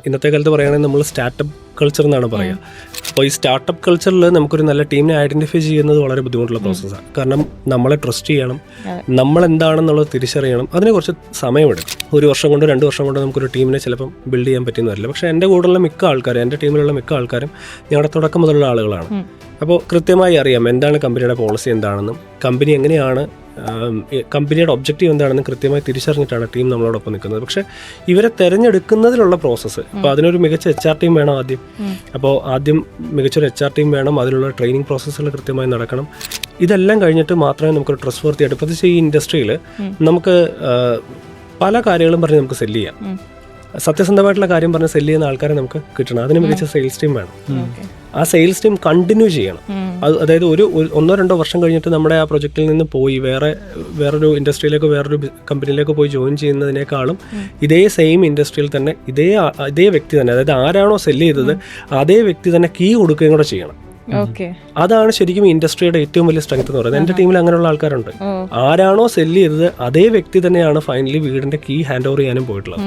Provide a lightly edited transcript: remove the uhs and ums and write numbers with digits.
ഇന്നത്തെ കാലത്ത് പറയുകയാണെങ്കിൽ നമ്മൾ സ്റ്റാർട്ടപ്പ് കൾച്ചർ എന്നാണ് പറയുക. അപ്പോൾ ഈ സ്റ്റാർട്ടപ്പ് കൾച്ചറിൽ നമുക്കൊരു നല്ല ടീമിനെ ഐഡൻറ്റിഫൈ ചെയ്യുന്നത് വളരെ ബുദ്ധിമുട്ടുള്ള പ്രോസസ്സാണ്. കാരണം നമ്മളെ ട്രസ്റ്റ് ചെയ്യണം, നമ്മളെന്താണെന്നുള്ളത് തിരിച്ചറിയണം. അതിന് കുറച്ച് സമയമെടുക്കും. 1 വർഷം കൊണ്ട് 2 വർഷം കൊണ്ട് നമുക്കൊരു ടീമിനെ ചിലപ്പം ബിൽഡ് ചെയ്യാൻ പറ്റുന്ന വരില്ല. പക്ഷേ എൻ്റെ കൂടെയുള്ള മിക്ക ആൾക്കാരും, എൻ്റെ ടീമിലുള്ള മിക്ക ആൾക്കാരും ഞങ്ങളുടെ തുടക്കം മുതലുള്ള ആളുകളാണ്. അപ്പോൾ കൃത്യമായി അറിയാം എന്താണ് കമ്പനിയുടെ പോളിസി എന്താണെന്നും കമ്പനി എങ്ങനെയാണ്, കമ്പനിയുടെ ഒബ്ജക്റ്റീവ് എന്താണെന്നും കൃത്യമായി തിരിച്ചറിഞ്ഞിട്ടാണ് ടീം നമ്മളോടൊപ്പം നിൽക്കുന്നത്. പക്ഷേ ഇവരെ തിരഞ്ഞെടുക്കുന്നതിലുള്ള പ്രോസസ്സ്, ഇപ്പോൾ അതിനൊരു മികച്ച HR ടീം വേണം ആദ്യം. അപ്പോൾ ആദ്യം മികച്ചൊരു HR ടീം വേണം, അതിനുള്ള ട്രെയിനിങ് പ്രോസസ്സുകൾ കൃത്യമായി നടക്കണം. ഇതെല്ലാം കഴിഞ്ഞിട്ട് മാത്രമേ നമുക്കൊരു ട്രസ്റ്റ് വർത്തി ആയിട്ട്, പ്രത്യേകിച്ച് ഈ ഇൻഡസ്ട്രിയിൽ നമുക്ക് പല കാര്യങ്ങളും പറഞ്ഞ് നമുക്ക് സെല്ല് ചെയ്യാം. സത്യസന്ധമായിട്ടുള്ള കാര്യം പറഞ്ഞ് സെല്ല് ചെയ്യുന്ന ആൾക്കാരെ നമുക്ക് കിട്ടണം. അതിന് മികച്ച സെയിൽസ് ടീം വേണം. ആ സെയിൽസ് ടീം കണ്ടിന്യൂ ചെയ്യണം. അതായത് 1-2 വർഷം കഴിഞ്ഞിട്ട് നമ്മുടെ ആ പ്രൊജക്റ്റിൽ നിന്ന് പോയി വേറൊരു ഇൻഡസ്ട്രിയിലേക്ക്, വേറൊരു കമ്പനിയിലേക്ക് പോയി ജോയിൻ ചെയ്യുന്നതിനേക്കാളും ഇതേ സെയിം ഇൻഡസ്ട്രിയിൽ തന്നെ ഇതേ വ്യക്തി തന്നെ, അതായത് ആരാണോ സെല്ല് ചെയ്തത് അതേ വ്യക്തി തന്നെ കീ കൊടുക്കുകയും കൂടെ ചെയ്യണം. അതാണ് ശരിക്കും ഇൻഡസ്ട്രിയുടെ ഏറ്റവും വലിയ സ്ട്രെങ്ത് എന്ന് പറയുന്നത്. എൻ്റെ ടീമിൽ അങ്ങനെയുള്ള ആൾക്കാരുണ്ട്. ആരാണോ സെല്ല് ചെയ്തത് അതേ വ്യക്തി തന്നെയാണ് ഫൈനലി വീടിന്റെ കീ ഹാൻഡ് ഓവർ ചെയ്യാനും പോയിട്ടുള്ളത്.